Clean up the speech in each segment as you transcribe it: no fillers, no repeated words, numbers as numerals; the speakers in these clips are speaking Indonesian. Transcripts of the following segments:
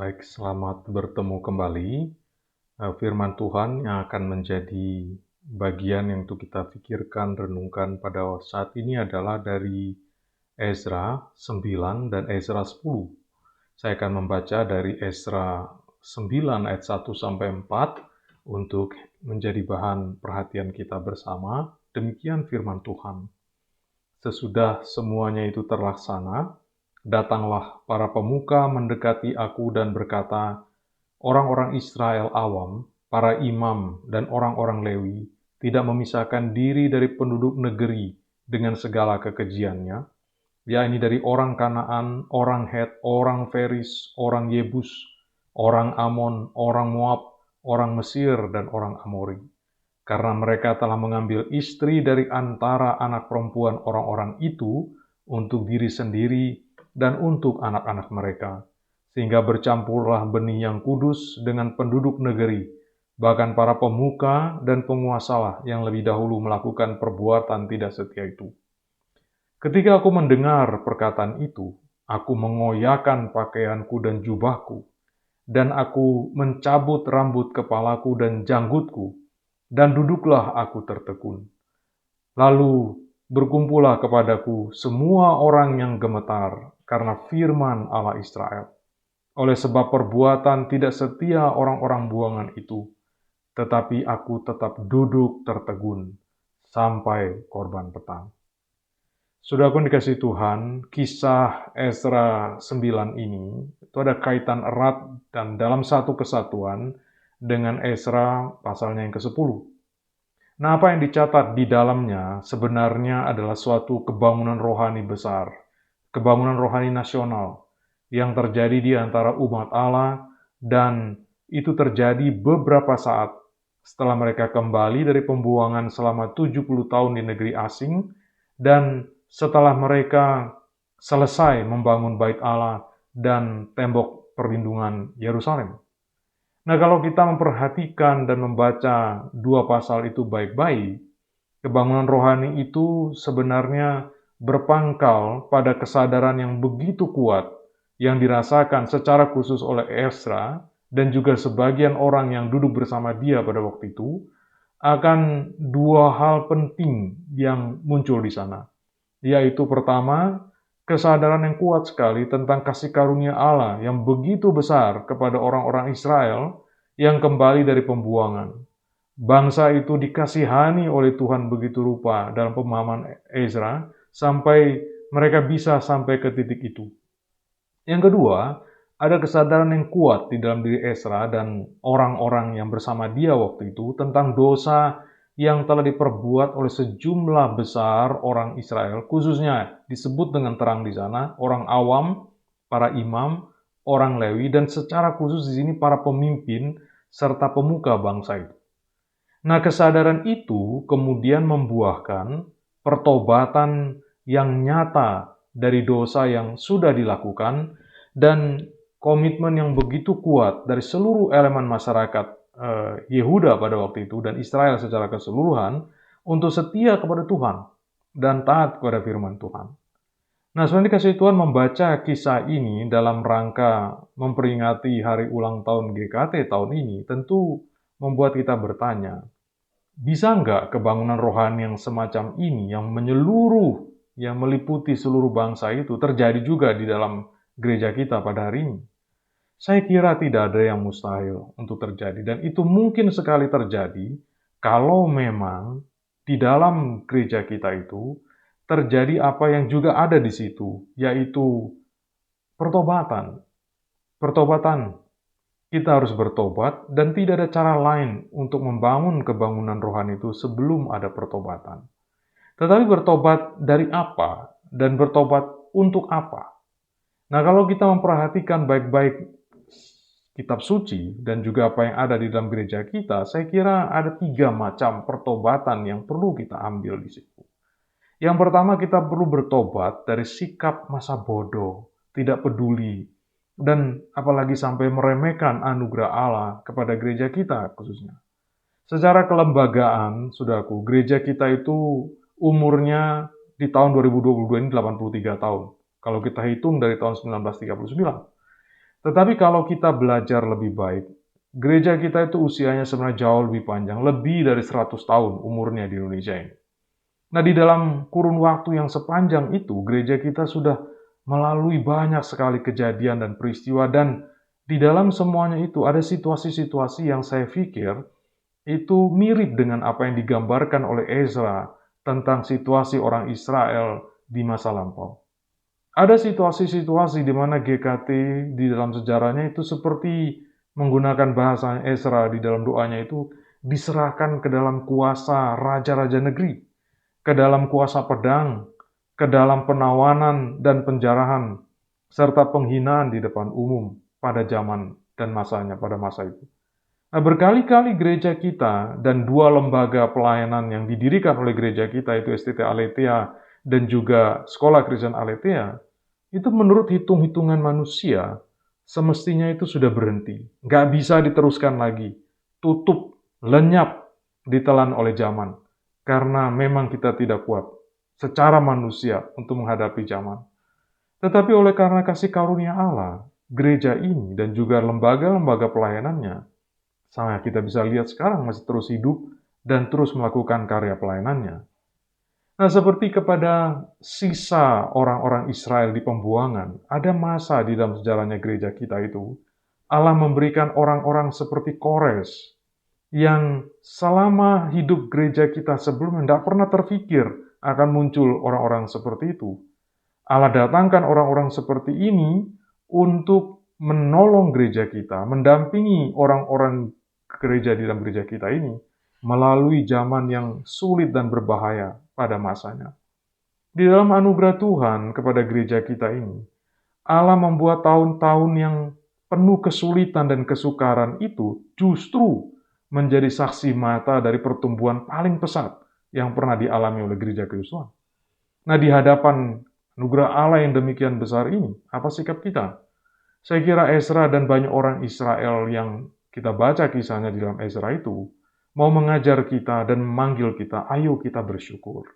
Baik, selamat bertemu kembali. Firman Tuhan yang akan menjadi bagian yang untuk kita pikirkan, renungkan pada saat ini adalah dari Ezra 9 dan Ezra 10. Saya akan membaca dari Ezra 9 ayat 1 sampai 4 untuk menjadi bahan perhatian kita bersama. Demikian firman Tuhan. Sesudah semuanya itu terlaksana, datanglah para pemuka mendekati aku dan berkata, "Orang-orang Israel awam, para imam, dan orang-orang Lewi tidak memisahkan diri dari penduduk negeri dengan segala kekejiannya, yakni dari orang Kanaan, orang Het, orang Feris, orang Yebus, orang Amon, orang Moab, orang Mesir, dan orang Amori. Karena mereka telah mengambil istri dari antara anak perempuan orang-orang itu untuk diri sendiri dan untuk anak-anak mereka, sehingga bercampurlah benih yang kudus dengan penduduk negeri. Bahkan para pemuka dan penguasalah yang lebih dahulu melakukan perbuatan tidak setia itu. Ketika aku mendengar perkataan itu, aku mengoyakkan pakaianku dan jubahku, dan aku mencabut rambut kepalaku dan janggutku, dan duduklah aku tertekun. Lalu berkumpullah kepadaku semua orang yang gemetar karena firman Allah Israel. Oleh sebab perbuatan tidak setia orang-orang buangan itu, tetapi aku tetap duduk tertegun sampai korban petang. Saudaraku dikasih Tuhan, kisah Ezra 9 ini itu ada kaitan erat dan dalam satu kesatuan dengan Ezra pasalnya yang ke-10. Nah, apa yang dicatat di dalamnya sebenarnya adalah suatu kebangunan rohani besar, kebangunan rohani nasional yang terjadi di antara umat Allah, dan itu terjadi beberapa saat setelah mereka kembali dari pembuangan selama 70 tahun di negeri asing, dan setelah mereka selesai membangun bait Allah dan tembok perlindungan Yerusalem. Nah, kalau kita memperhatikan dan membaca dua pasal itu baik-baik, kebangunan rohani itu sebenarnya berpangkal pada kesadaran yang begitu kuat yang dirasakan secara khusus oleh Ezra dan juga sebagian orang yang duduk bersama dia pada waktu itu akan dua hal penting yang muncul di sana. Yaitu pertama, kesadaran yang kuat sekali tentang kasih karunia Allah yang begitu besar kepada orang-orang Israel yang kembali dari pembuangan. Bangsa itu dikasihani oleh Tuhan begitu rupa dalam pemahaman Ezra, sampai mereka bisa sampai ke titik itu. Yang kedua, ada kesadaran yang kuat di dalam diri Ezra dan orang-orang yang bersama dia waktu itu tentang dosa yang telah diperbuat oleh sejumlah besar orang Israel, khususnya disebut dengan terang di sana, orang awam, para imam, orang Lewi, dan secara khusus di sini para pemimpin serta pemuka bangsa itu. Nah, kesadaran itu kemudian membuahkan pertobatan yang nyata dari dosa yang sudah dilakukan dan komitmen yang begitu kuat dari seluruh elemen masyarakat Yehuda pada waktu itu dan Israel secara keseluruhan untuk setia kepada Tuhan dan taat kepada firman Tuhan. Nah, sebenarnya kasih Tuhan membaca kisah ini dalam rangka memperingati hari ulang tahun GKT tahun ini tentu membuat kita bertanya, bisa nggak kebangunan rohani yang semacam ini, yang menyeluruh, yang meliputi seluruh bangsa itu terjadi juga di dalam gereja kita pada hari ini? Saya kira tidak ada yang mustahil untuk terjadi, dan itu mungkin sekali terjadi kalau memang di dalam gereja kita itu terjadi apa yang juga ada di situ, yaitu pertobatan. Pertobatan. Kita harus bertobat dan tidak ada cara lain untuk membangun kebangunan rohani itu sebelum ada pertobatan. Tetapi bertobat dari apa dan bertobat untuk apa? Nah, kalau kita memperhatikan baik-baik kitab suci dan juga apa yang ada di dalam gereja kita, saya kira ada 3 macam pertobatan yang perlu kita ambil di situ. Yang pertama, kita perlu bertobat dari sikap masa bodoh, tidak peduli, dan apalagi sampai meremehkan anugerah Allah kepada gereja kita khususnya. Secara kelembagaan, saudaraku, gereja kita itu umurnya di tahun 2022 ini 83 tahun. Kalau kita hitung dari tahun 1939. Tetapi kalau kita belajar lebih baik, gereja kita itu usianya sebenarnya jauh lebih panjang, lebih dari 100 tahun umurnya di Indonesia ini. Nah, di dalam kurun waktu yang sepanjang itu, gereja kita sudah melalui banyak sekali kejadian dan peristiwa, dan di dalam semuanya itu ada situasi-situasi yang saya pikir itu mirip dengan apa yang digambarkan oleh Ezra tentang situasi orang Israel di masa lampau. Ada situasi-situasi di mana GKT di dalam sejarahnya itu seperti menggunakan bahasa Ezra di dalam doanya itu diserahkan ke dalam kuasa raja-raja negeri, ke dalam kuasa pedang, ke dalam penawanan dan penjarahan, serta penghinaan di depan umum pada zaman dan masanya pada masa itu. Nah, berkali-kali gereja kita dan dua lembaga pelayanan yang didirikan oleh gereja kita, itu STT Aletheia dan juga Sekolah Kristen Aletheia, itu menurut hitung-hitungan manusia, semestinya itu sudah berhenti. Nggak bisa diteruskan lagi. Tutup, lenyap, ditelan oleh zaman. Karena memang kita tidak kuat secara manusia untuk menghadapi zaman. Tetapi oleh karena kasih karunia Allah, gereja ini dan juga lembaga-lembaga pelayanannya, sangat kita bisa lihat sekarang masih terus hidup dan terus melakukan karya pelayanannya. Nah, seperti kepada sisa orang-orang Israel di pembuangan, ada masa di dalam sejarahnya gereja kita itu, Allah memberikan orang-orang seperti Kores, yang selama hidup gereja kita sebelumnya tidak pernah terfikir akan muncul orang-orang seperti itu. Allah datangkan orang-orang seperti ini untuk menolong gereja kita, mendampingi orang-orang gereja di dalam gereja kita ini, melalui zaman yang sulit dan berbahaya pada masanya. Di dalam anugerah Tuhan kepada gereja kita ini, Allah membuat tahun-tahun yang penuh kesulitan dan kesukaran itu justru menjadi saksi mata dari pertumbuhan paling pesat yang pernah dialami oleh gereja Kristus. Nah, di hadapan anugerah Allah yang demikian besar ini, apa sikap kita? Saya kira Ezra dan banyak orang Israel yang kita baca kisahnya di dalam Ezra itu, mau mengajar kita dan memanggil kita, ayo kita bersyukur.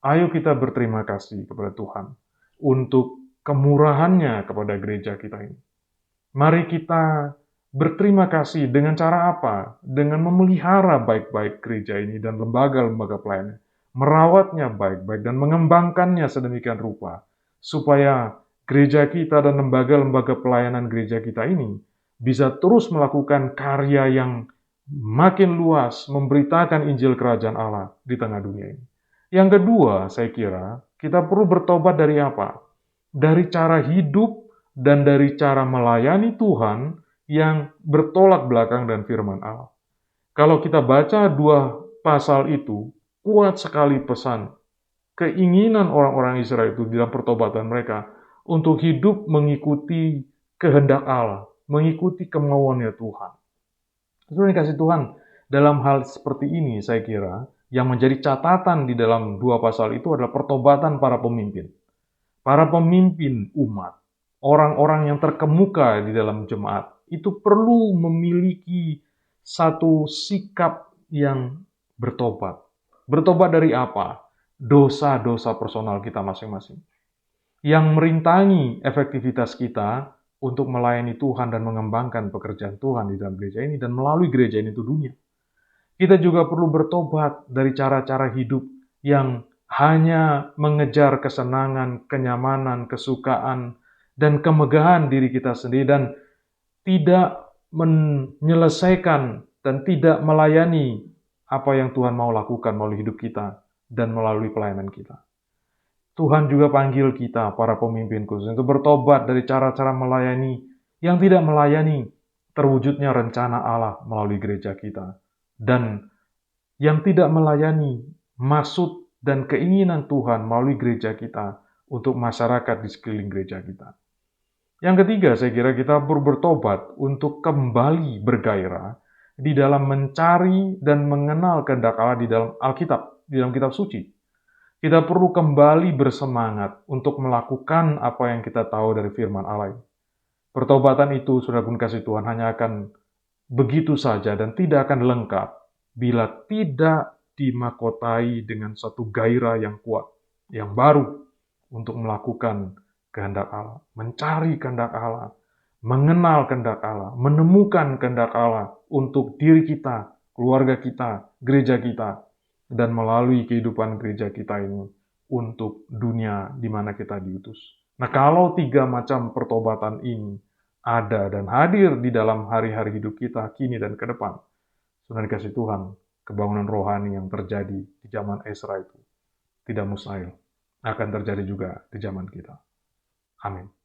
Ayo kita berterima kasih kepada Tuhan untuk kemurahannya kepada gereja kita ini. Mari kita berterima kasih dengan cara apa? Dengan memelihara baik-baik gereja ini dan lembaga-lembaga pelayanan. Merawatnya baik-baik dan mengembangkannya sedemikian rupa. Supaya gereja kita dan lembaga-lembaga pelayanan gereja kita ini bisa terus melakukan karya yang makin luas, memberitakan Injil Kerajaan Allah di tengah dunia ini. Yang kedua, saya kira, kita perlu bertobat dari apa? Dari cara hidup dan dari cara melayani Tuhan yang bertolak belakang dan firman Allah. Kalau kita baca dua pasal itu, kuat sekali pesan keinginan orang-orang Israel itu dalam pertobatan mereka untuk hidup mengikuti kehendak Allah, mengikuti kemauannya Tuhan. Sebenarnya kasih Tuhan, dalam hal seperti ini saya kira, yang menjadi catatan di dalam dua pasal itu adalah pertobatan para pemimpin. Para pemimpin umat, orang-orang yang terkemuka di dalam jemaat, itu perlu memiliki satu sikap yang bertobat. Bertobat dari apa? Dosa-dosa personal kita masing-masing. Yang merintangi efektivitas kita untuk melayani Tuhan dan mengembangkan pekerjaan Tuhan di dalam gereja ini dan melalui gereja ini ke dunia. Kita juga perlu bertobat dari cara-cara hidup yang hanya mengejar kesenangan, kenyamanan, kesukaan, dan kemegahan diri kita sendiri dan tidak menyelesaikan dan tidak melayani apa yang Tuhan mau lakukan melalui hidup kita dan melalui pelayanan kita. Tuhan juga panggil kita, para pemimpin khusus, untuk bertobat dari cara-cara melayani yang tidak melayani terwujudnya rencana Allah melalui gereja kita. Dan yang tidak melayani maksud dan keinginan Tuhan melalui gereja kita untuk masyarakat di sekeliling gereja kita. Yang ketiga, saya kira kita perlu bertobat untuk kembali bergairah di dalam mencari dan mengenal kehendak Allah di dalam Alkitab, di dalam kitab suci. Kita perlu kembali bersemangat untuk melakukan apa yang kita tahu dari firman Allah. Pertobatan itu, saudara pun kasih Tuhan, hanya akan begitu saja dan tidak akan lengkap bila tidak dimakotai dengan satu gairah yang kuat, yang baru untuk melakukan kehendak Allah, mencari kehendak Allah, mengenal kehendak Allah, menemukan kehendak Allah untuk diri kita, keluarga kita, gereja kita, dan melalui kehidupan gereja kita ini untuk dunia di mana kita diutus. Nah, kalau 3 macam pertobatan ini ada dan hadir di dalam hari-hari hidup kita kini dan ke depan, saudara dikasih Tuhan, kebangunan rohani yang terjadi di zaman Ezra itu tidak mustahil, akan terjadi juga di zaman kita. Amin.